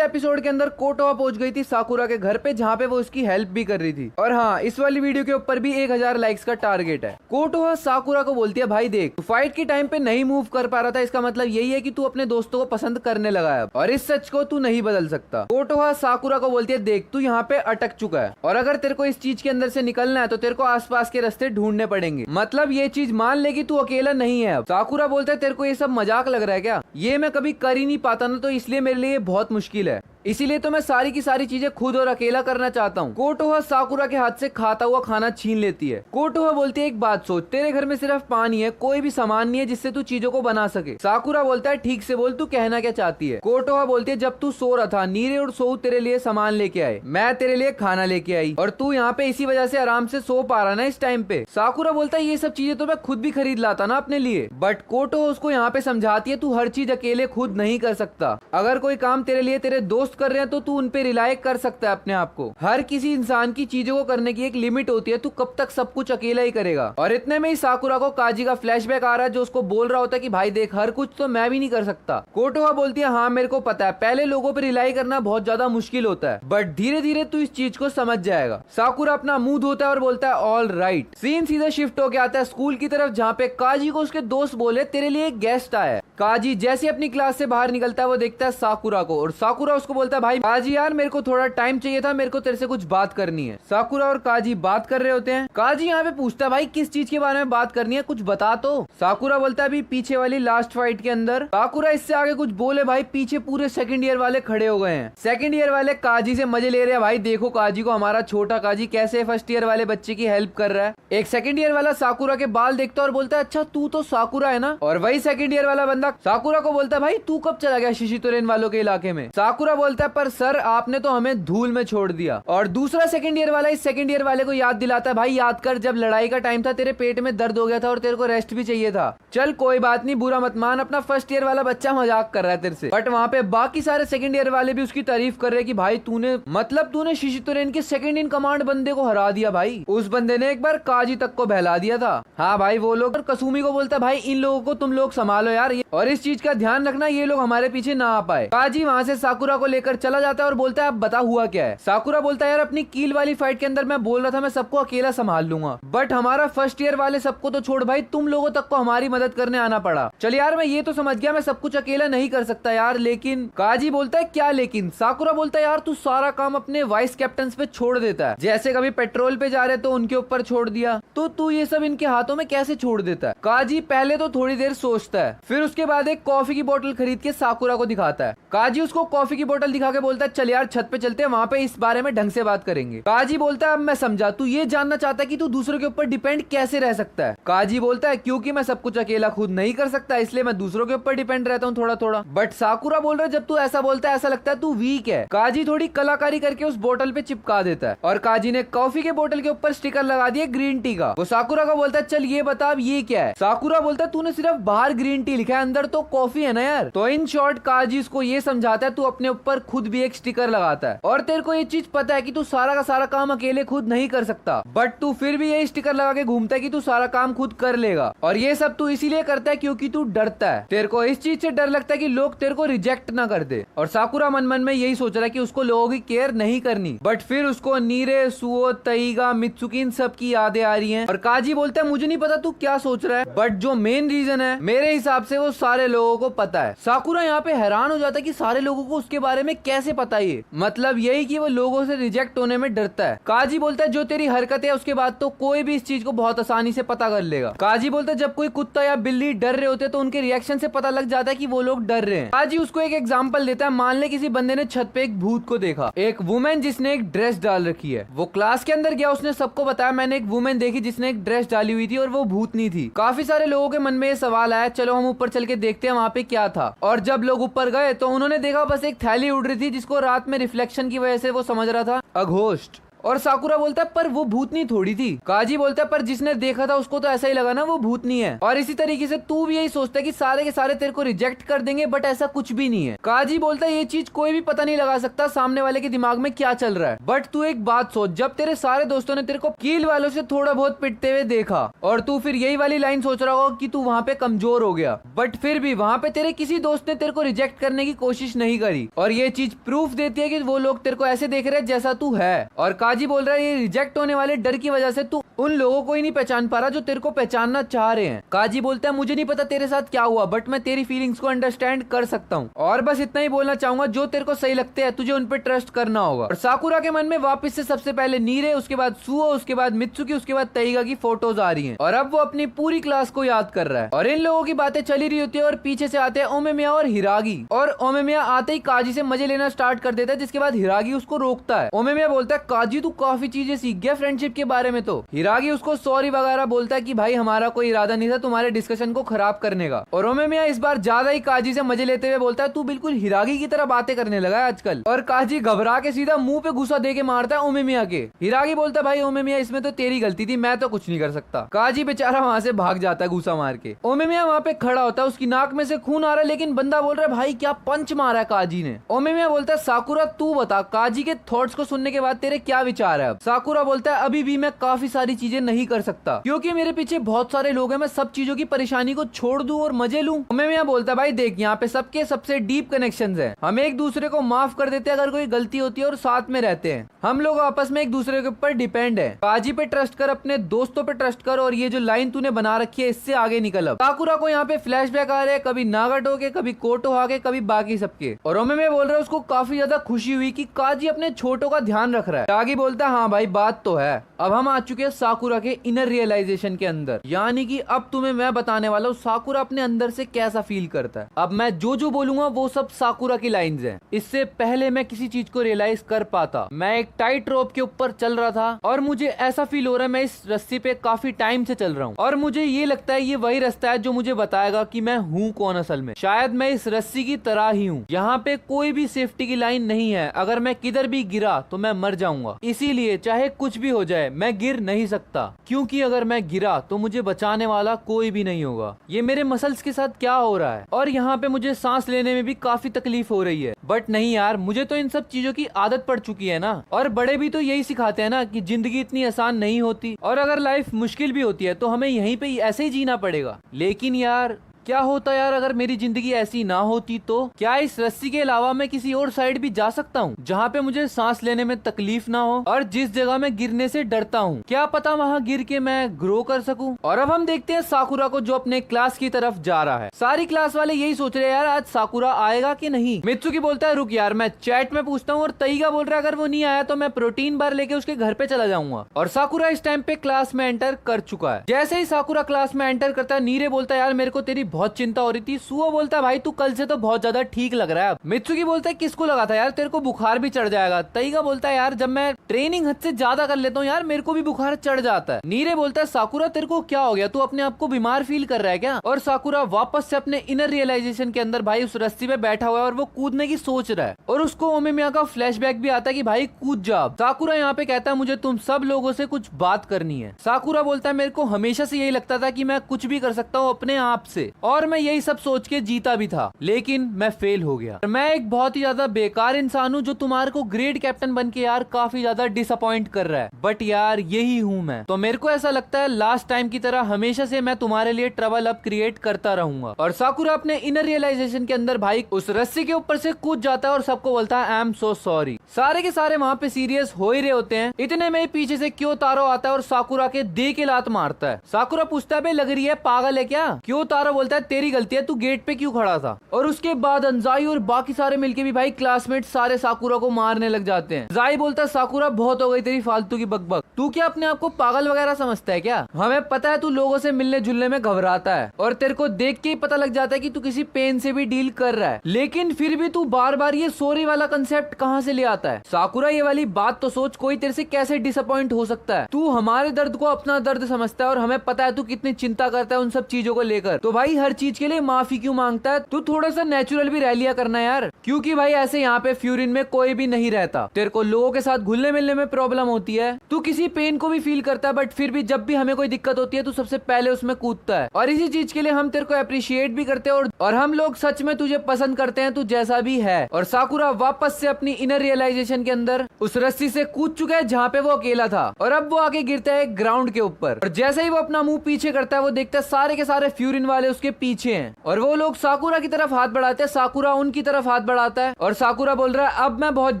पिछले एपिसोड के अंदर कोटोआ पहुंच गई थी साकुरा के घर पे, जहाँ पे वो उसकी हेल्प भी कर रही थी। और हाँ, इस वाली वीडियो के ऊपर भी 1000 लाइक्स का टारगेट है। कोटोआ साकुरा को बोलती है, भाई देख तू फाइट के टाइम पे नहीं मूव कर पा रहा था, इसका मतलब यही है कि तू अपने दोस्तों को पसंद करने लगा है और इस सच को तू नहीं बदल सकता। कोटोआ साकुरा को बोलती है, देख तू यहाँ पे अटक चुका है और अगर तेरे को इस चीज के अंदर से निकलना है तो तेरे को आसपास के रास्ते ढूंढने पड़ेंगे। मतलब ये चीज मान ले कि तू अकेला नहीं है। अब साकुरा बोलता है, तेरे को ये सब मजाक लग रहा है क्या? ये मैं कभी कर ही नहीं पाता ना, तो इसलिए मेरे लिए बहुत मुश्किल है, इसीलिए तो मैं सारी की सारी चीजें खुद और अकेला करना चाहता हूँ। कोटोहा साकुरा के हाथ से खाता हुआ खाना छीन लेती है। कोटोहा बोलती है, एक बात सोच, तेरे घर में सिर्फ पानी है, कोई भी सामान नहीं है जिससे तू चीजों को बना सके। साकुरा बोलता है, ठीक से बोल, तू कहना क्या चाहती है? कोटोहा बोलती है, जब तू सो रहा था नीरे और सोऊ तेरे लिए सामान लेके आए, मैं तेरे लिए खाना लेके आई और तू यहाँ पे इसी वजह से आराम से सो पा रहा ना इस टाइम पे। साकुरा बोलता है, ये सब चीजें तो मैं खुद भी खरीद लाता ना अपने लिए। बट कोटोहा उसको यहाँ पे समझाती है, तू हर चीज अकेले खुद नहीं कर सकता। अगर कोई काम तेरे लिए तेरे दोस्त कर रहे हैं तो तू पे रिलाय कर सकता है अपने आप को। हर किसी इंसान की चीजों को करने की एक लिमिट होती है, तू कब तक सब कुछ अकेला ही करेगा। और इतने में ही साकुरा को काजी का फ्लैशबैक आ रहा है, जो उसको बोल रहा होता है कि भाई देख, हर कुछ तो मैं भी नहीं कर सकता। कोटोहा बोलती है, हाँ मेरे को पता है, पहले लोगों पे रिलाई करना बहुत ज्यादा मुश्किल होता है, बट धीरे धीरे तू इस चीज को समझ जाएगा। साकुरा अपना मुंह धोता है और बोलता है, ऑल राइट। सीन सीधा शिफ्ट होके आता है स्कूल की तरफ, जहाँ पे काजी को उसके दोस्त बोले, तेरे लिए एक गेस्ट आया है। काजी जैसे अपनी क्लास से बाहर निकलता है, वो देखता है साकुरा को और साकुरा उसको बोलता है, भाई काजी यार मेरे को थोड़ा टाइम चाहिए था, मेरे को तेरे से कुछ बात करनी है। साकुरा और काजी बात कर रहे होते हैं। काजी यहाँ पे पूछता है, भाई किस चीज के बारे में बात करनी है, कुछ बता तो। साकुरा बोलता है, अभी पीछे वाली लास्ट फाइट के अंदर। साकुरा इससे आगे कुछ बोले, भाई पीछे पूरे सेकंड ईयर वाले खड़े हो गए हैं। सेकंड ईयर वाले काजी से मजे ले रहे हैं, भाई देखो काजी को, हमारा छोटा काजी कैसे फर्स्ट ईयर वाले बच्चे की हेल्प कर रहा है। एक सेकंड ईयर वाला साकुरा के बाल देखता है और बोलता है, अच्छा तू तो साकुरा है ना? और वही सेकंड ईयर वाला बंदा साकुरा को बोलता है, भाई तू कब चला गया शिशितोरेन वालों के इलाके में? साकुरा बोलता है, पर सर आपने तो हमें धूल में छोड़ दिया। और दूसरा सेकंड ईयर वाला इस सेकंड ईयर वाले को याद दिलाता है, भाई याद कर, जब लड़ाई का टाइम था तेरे पेट में दर्द हो गया था और तेरे को रेस्ट भी चाहिए था। चल कोई बात नहीं, बुरा मत मान, अपना फर्स्ट ईयर वाला बच्चा मजाक कर रहा है तेरे से। बट वहाँ पे बाकी सारे सेकंड ईयर वाले भी उसकी तारीफ कर रहे हैं कि भाई तूने शिशितोरेन के सेकंड इन कमांड बंदे को हरा दिया। भाई उस बंदे ने एक बार काजी तक को बहला दिया था। हाँ भाई वो लोग। कसुमी को बोलता है, भाई इन लोगों को तुम लोग संभालो यार, और इस चीज का ध्यान रखना ये लोग हमारे पीछे ना आ पाए। काजी वहाँ से साकुरा को लेकर चला जाता है और बोलता है, अब बता हुआ क्या है? साकुरा बोलता है, यार अपनी कील वाली फाइट के अंदर मैं बोल रहा था मैं सबको अकेला संभाल लूंगा, बट हमारा फर्स्ट ईयर वाले सबको तो छोड़ भाई, तुम लोगों तक को हमारी मदद करने आना पड़ा। चल यार मैं ये तो समझ गया, मैं सब कुछ अकेला नहीं कर सकता यार, लेकिन। काजी बोलता है, क्या लेकिन? साकुरा बोलता है, यार तू सारा काम अपने वाइस कैप्टन पे छोड़ देता है, जैसे कभी पेट्रोल पे जा रहे तो उनके ऊपर छोड़ दिया, तो तू ये सब इनके हाथों में कैसे छोड़ देता है? काजी पहले तो थोड़ी देर सोचता है, फिर उसके बाद एक कॉफी की बोतल खरीद के साकुरा को दिखाता है। काजी उसको कॉफी की बोतल दिखा के बोलता है, चल यार छत पे चलते हैं, वहाँ पे इस बारे में ढंग से बात करेंगे। काजी बोलता है, अब मैं समझा, तू ये जानना चाहता है कि तू दूसरों के ऊपर डिपेंड कैसे रह सकता है? काजी बोलता है, क्योंकि मैं सब कुछ अकेला खुद नहीं कर सकता, इसलिए मैं दूसरों के ऊपर डिपेंड रहता हूँ थोड़ा थोड़ा। बट साकुरा बोल रहा है, जब तू ऐसा बोलता है ऐसा लगता है तू वीक है। काजी थोड़ी कलाकारी करके उस बोतल पे चिपका देता है और काजी ने कॉफी के बोतल के ऊपर स्टिकर लगा दिया ग्रीन टी का। वो साकुरा को बोलता है, चल ये बता अब ये क्या है? साकुरा बोलता है, तूने सिर्फ बाहर ग्रीन टी लिखा है, अंदर तो कॉफी है ना यार। तो इन शॉर्ट काजी उसको ये समझाता है, तू अपने ऊपर खुद भी एक स्टिकर लगाता है और तेरे को ये चीज पता है कि तू सारा का सारा काम अकेले खुद नहीं कर सकता, बट तू फिर भी ये स्टिकर लगा के घूमता है कि तू सारा काम खुद कर लेगा। और ये सब तू इसीलिए करता है क्योंकि तू डरता है, तेरे को इस चीज से डर लगता है कि लोग तेरे को रिजेक्ट ना कर दे। और साकुरा मन मन में यही सोच रहा है कि उसको लोगों की केयर नहीं करनी, बट फिर उसको नीरे, सुओ, तईगा, मित्सुकी इन सब की यादें आ रही हैं। और काजी बोलता है, मुझे नहीं पता तू क्या सोच रहा है, बट जो मेन रीजन है मेरे हिसाब से वो सारे लोगों को पता है। साकुरा यहाँ पे हैरान हो जाता है कि सारे लोगों को उसके बारे में कैसे पता है, मतलब यही कि वो लोगों से रिजेक्ट होने में डरता है। काजी बोलता है, जो तेरी हरकत है उसके बाद तो कोई भी इस चीज को बहुत आसानी से पता कर लेगा। काजी बोलता है, जब कोई कुत्ता या बिल्ली डर रहे होते तो उनके रिएक्शन से पता लग जाता है कि वो लोग डर रहे हैं। काजी उसको एक एग्जांपल देता है, मान ले किसी बंदे ने छत पे एक भूत को देखा, एक वुमेन जिसने एक ड्रेस डाल रखी है। वो क्लास के अंदर गया, उसने सबको बताया, मैंने एक वुमेन देखी जिसने एक ड्रेस डाली हुई थी और वो भूतनी थी। काफी सारे लोगों के मन में ये सवाल आया, चलो हम ऊपर चल के देखते हैं वहाँ पे क्या था। और जब लोग ऊपर गए तो उन्होंने देखा बस एक थैली उड़ रही थी, जिसको रात में रिफ्लेक्शन की वजह से वो समझ रहा था अ घोस्ट। और साकुरा बोलता है पर वो भूतनी थोड़ी थी। काजी बोलता है पर जिसने देखा था उसको तो ऐसा ही लगा ना वो भूतनी है। और इसी तरीके से तू भी यही सोचता है कि सारे के सारे तेरे को रिजेक्ट कर देंगे, बट ऐसा कुछ भी नहीं है। काजी बोलता है ये चीज कोई भी पता नहीं लगा सकता सामने वाले के दिमाग में क्या चल रहा है। बट तू एक बात सोच, जब तेरे सारे दोस्तों ने तेरे को कील वालों से थोड़ा बहुत पिटते हुए देखा और तू फिर यही वाली लाइन सोच रहा होगा कि तू वहाँ पे कमजोर हो गया, बट फिर भी वहाँ पे तेरे किसी दोस्त ने तेरे को रिजेक्ट करने की कोशिश नहीं करी। और ये चीज प्रूफ देती है कि वो लोग तेरे को ऐसे देख रहे हैं जैसा तू है। और काजी बोल रहा है ये रिजेक्ट होने वाले डर की वजह से तू उन लोगों को ही नहीं पहचान पा रहा जो तेरे को पहचानना चाह रहे हैं। काजी बोलता है मुझे नहीं पता तेरे साथ क्या हुआ, बट मैं तेरी फीलिंग्स को अंडरस्टैंड कर सकता हूँ और बस इतना ही बोलना चाहूंगा, जो तेरे को सही लगते हैं तुझे उन पे ट्रस्ट करना होगा। और साकुरा के मन में वापस से सबसे पहले नीरे, उसके बाद सुओ, उसके बाद मित्सुकी, उसके बाद तइगा की फोटोज आ रही हैं और अब वो अपनी पूरी क्लास को याद कर रहा है। और इन लोगों की बातें चली रही होती है और पीछे से आते हैं ओमेमिया और हिरागी। और ओमेमिया आते ही काजी से मजे लेना स्टार्ट कर देता है, जिसके बाद हिरागी उसको रोकता है। ओमेमिया बोलता है काजी तू काफी चीजें सीख गया फ्रेंडशिप के बारे में। तो हिरागी उसको सॉरी वगैरह बोलता है कि भाई हमारा कोई इरादा नहीं था तुम्हारे डिस्कशन को खराब करने का। और ओमेमिया इस बार ज्यादा ही काजी से मजे लेते हुए बोलता है तू बिल्कुल हिरागी की तरह बातें करने लगा है आजकल। और काजी घबरा के सीधा मुंह पे गुस्सा दे के मारता है ओमेमिया के। हिरागी बोलता है भाई ओमेमिया इसमें तो तेरी गलती थी, मैं तो कुछ नहीं कर सकता। काजी बेचारा वहां से भाग जाता है गुस्सा मार के। ओमेमिया वहां पे खड़ा होता है, उसकी नाक में से खून आ रहा है, लेकिन बंदा बोल रहा है भाई क्या पंच मारा है काजी ने। ओमेमिया बोलता है साकुरा तू बता काजी के थॉट्स को सुनने के बाद तेरे क्या विचार है। अब साकुरा बोलता है अभी भी मैं काफी सारी चीजें नहीं कर सकता क्योंकि मेरे पीछे बहुत सारे लोग हैं, मैं सब चीजों की परेशानी को छोड़ दूं और मजे लूं। ओमेमिया बोलता है भाई देख यहाँ पे सबके सबसे डीप कनेक्शंस हैं, हम एक दूसरे को माफ कर देते हैं अगर कोई गलती होती है और साथ में रहते हैं, हम लोग आपस में एक दूसरे के ऊपर डिपेंड है। काजी पे ट्रस्ट कर, अपने दोस्तों पे ट्रस्ट कर और ये जो लाइन तूने बना रखी है इससे आगे निकल। अब साकुरा को यहाँ पे फ्लैशबैक आ रहे हैं, कभी नागाटो के, कभी कोटोहा के, कभी बाकी सबके। और ओमेमिया बोल रहा है उसको काफी ज्यादा खुशी हुई कि काजी अपने छोटों का ध्यान रख रहा है। कागी बोलता है हाँ भाई बात तो है। अब हम आ चुके हैं साकुरा के इनर रियलाइजेशन के अंदर, यानी कि अब तुम्हें मैं बताने वाला हूँ साकुरा अपने अंदर से कैसा फील करता है। अब मैं जो बोलूंगा वो सब साकुरा की लाइंस हैं। इससे पहले मैं किसी चीज को रियलाइज कर पाता, मैं एक टाइट रोप के ऊपर चल रहा था और मुझे ऐसा फील हो रहा है मैं इस रस्सी पे काफी टाइम से चल रहा हूँ और मुझे ये लगता है ये वही रास्ता है जो मुझे बताएगा कि मैं हूँ कौन असल में। शायद मैं इस रस्सी की तरह ही हूँ, यहाँ पे कोई भी सेफ्टी की लाइन नहीं है, अगर मैं किधर भी गिरा तो मैं मर जाऊंगा, इसीलिए चाहे कुछ भी हो जाए मैं गिर नहीं सकता, क्योंकि अगर मैं गिरा तो मुझे बचाने वाला कोई भी नहीं होगा। ये मेरे मसल्स के साथ क्या हो रहा है और यहाँ पे मुझे सांस लेने में भी काफी तकलीफ हो रही है, बट नहीं यार मुझे तो इन सब चीजों की आदत पड़ चुकी है ना। और बड़े भी तो यही सिखाते हैं ना कि जिंदगी इतनी आसान नहीं होती और अगर लाइफ मुश्किल भी होती है तो हमें यहीं पे ऐसे ही जीना पड़ेगा। लेकिन यार क्या होता यार अगर मेरी जिंदगी ऐसी ना होती, तो क्या इस रस्सी के अलावा मैं किसी और साइड भी जा सकता हूँ जहाँ पे मुझे सांस लेने में तकलीफ ना हो, और जिस जगह मैं गिरने से डरता हूँ क्या पता वहाँ गिर के मैं ग्रो कर सकूँ। और अब हम देखते हैं साकुरा को जो अपने क्लास की तरफ जा रहा है। सारी क्लास वाले यही सोच रहे हैं यार आज साकुरा आएगा कि नहीं। मित्सुकी बोलता है रुक यार मैं चैट में पूछता हूँ, और तइगा बोल रहा है अगर वो नहीं आया तो मैं प्रोटीन बार लेके उसके घर पे चला जाऊंगा। और साकुरा इस टाइम पे क्लास में एंटर कर चुका है। जैसे ही साकुरा क्लास में एंटर करता है नीरे बोलता है यार मेरे को तेरी बहुत चिंता हो रही थी। सुओ बोलता है भाई तू कल से तो बहुत ज्यादा ठीक लग रहा है। मित्सुकी बोलता है किसको लगा था यार तेरे को बुखार भी चढ़ जाएगा। तइगा बोलता है यार जब मैं ट्रेनिंग हद से ज्यादा कर लेता हूँ यार मेरे को भी बुखार चढ़ जाता है। नीरे बोलता है साकुरा तेरे को क्या हो गया, तू अपने आप को बीमार फील कर रहा है क्या। और साकुरा वापस से अपने इनर रियलाइजेशन के अंदर भाई उस रस्सी पे बैठा हुआ है और वो कूदने की सोच रहा है, और उसको ओमेमिया का फ्लैशबैक भी आता है कि भाई कूद जा। साकुरा यहाँ पे कहता है मुझे तुम सब लोगों से कुछ बात करनी है। साकुरा बोलता है मेरे को हमेशा से यही लगता था कि मैं कुछ भी कर सकता हूँ अपने आप से, और मैं यही सब सोच के जीता भी था, लेकिन मैं फेल हो गया। मैं एक बहुत ही ज्यादा बेकार इंसान हूँ जो तुम्हारे को ग्रेट कैप्टन बन के यार काफी ज्यादा डिसअपॉइंट कर रहा है, बट यार यही हूँ मैं। तो मेरे को ऐसा लगता है लास्ट टाइम की तरह हमेशा से मैं तुम्हारे लिए ट्रबल अब क्रिएट करता रहूंगा। और साकुरा अपने इनर रियलाइजेशन के अंदर भाई उस रस्सी के ऊपर से कूद जाता है और सबको बोलता है आई एम सो सॉरी। सारे के सारे वहाँ पे सीरियस हो ही रहे होते हैं, इतने में पीछे से क्योतारो आता है और साकुरा के दे के लात मारता है। साकुरा पूछता है लग रही है पागल है क्या। क्योतारो बोलता है तेरी गलती है, तू गेट पे क्यों खड़ा था। और उसके बाद अंजाई और बाकी सारे मिलके भी भाई क्लासमेट सारे साकुरा को मारने लग जाते हैं। जाई बोलता है साकुरा बहुत हो गई तेरी फालतू की बकबक, तू क्या अपने आप को पागल वगैरह समझता है क्या। हमें पता है तू लोगों से मिलने जुलने में घबराता है और तेरे को देख के ही पता लग जाता है कि तू किसी पेन से भी डील कर रहा है, लेकिन फिर भी तू बार बार ये सॉरी वाला कंसेप्ट कहाँ से ले आता है। साकुरा ये वाली बात तो सोच, कोई तेरे से कैसे डिसअपॉइंट हो सकता है। तू हमारे दर्द को अपना दर्द समझता है और हमें पता है तू कितनी चिंता करता है उन सब चीजों को लेकर, तो भाई हर चीज के लिए माफी क्यों मांगता है? तू थोड़ा सा नेचुरल भी रह लिया करना यार, क्योंकि भाई ऐसे यहाँ पे फ्यूरिन में कोई भी नहीं रहता। तेरे को लोगों के साथ घुलने मिलने में प्रॉब्लम होती है, तू किसी पेन को भी फील करता है, बट फिर भी जब भी हमें कोई दिक्कत होती है तू सबसे पहले उसमें कूदता है। और इसी चीज के लिए हम तेरे को अप्रिशिएट भी करते हैं और हम लोग सच में तुझे पसंद करते हैं, तू जैसा भी है। और साकुरा वापस से अपनी इनर रियलाइजेशन के अंदर उस रस्सी से कूद चुका है जहाँ पे वो अकेला था, और अब वो आके गिरता है ग्राउंड के ऊपर। और जैसे ही वो अपना मुंह पीछे करता है, वो देखता है सारे के सारे फ्यूरिन वाले उसके पीछे हैं, और वो लोग साकुरा की तरफ हाथ बढ़ाते हैं। साकुरा उनकी तरफ हाथ बढ़ाता है, और साकुरा बोल रहा है अब मैं बहुत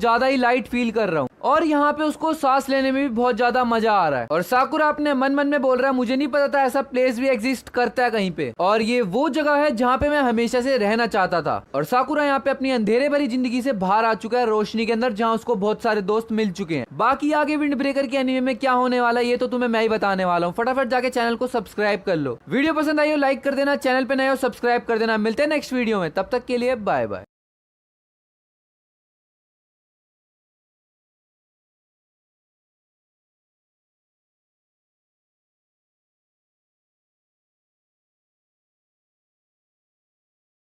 ज्यादा ही लाइट फील कर रहा हूँ, और यहाँ पे उसको सांस लेने में भी बहुत ज्यादा मजा आ रहा है। और साकुरा अपने मन मन में बोल रहा है मुझे नहीं पता था ऐसा प्लेस भी एग्जिस्ट करता है कहीं पे, और ये वो जगह है जहाँ पे मैं हमेशा से रहना चाहता था। और साकुरा यहाँ पे अपनी अंधेरे भरी जिंदगी से बाहर आ चुका है रोशनी के अंदर, जहाँ उसको बहुत सारे दोस्त मिल चुके हैं। बाकी आगे विंड ब्रेकर के एनीमे में क्या होने वाला है ये तो तुम्हें मैं ही बताने वाला हूँ। फटाफट जाके चैनल को सब्सक्राइब कर लो। वीडियो पसंद आई हो लाइक कर देना, चैनल पे नए हो सब्सक्राइब कर देना। मिलते हैं नेक्स्ट वीडियो में, तब तक के लिए बाय बाय।